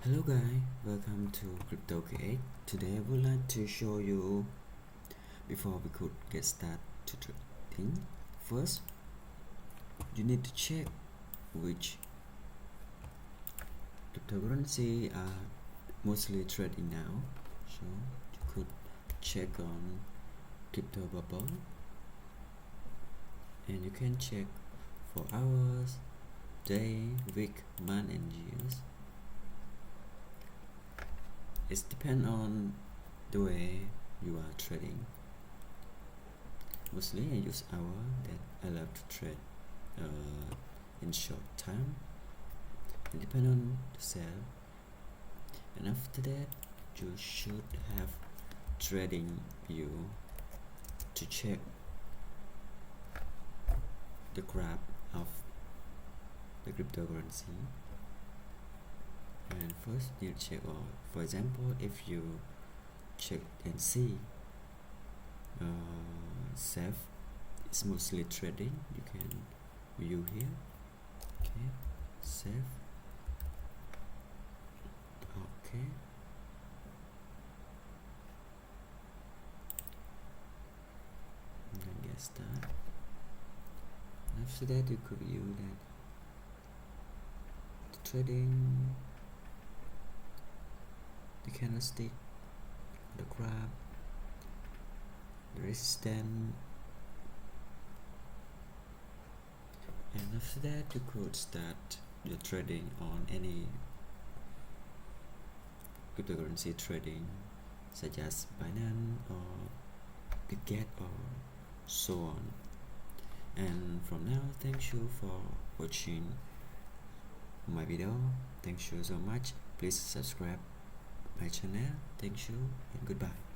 Hello guys, welcome to Crypto Create. Today I would like to show you before we could get started to trading. First, you need to check which cryptocurrency are mostly trading now. So you could check on Crypto Bubble, and you can check for hours, day, week, month, and years. It depends on the way you are trading. Mostly I use hour that I love to trade in short time. It depends on the sale, and after that you should have trading view to check the graph of the cryptocurrency. And first you check, or for example, if you check and see SAFE is mostly trading, you can view here. Okay, SAFE. Okay, and then get started. After that you could view that the trading, the candlestick, the graph, the resistance, and after that you could start your trading on any cryptocurrency trading such as Binance or Bitget or so on. And from now, thank you for watching my video. Thank you so much. Please subscribe my channel. Thank you and goodbye.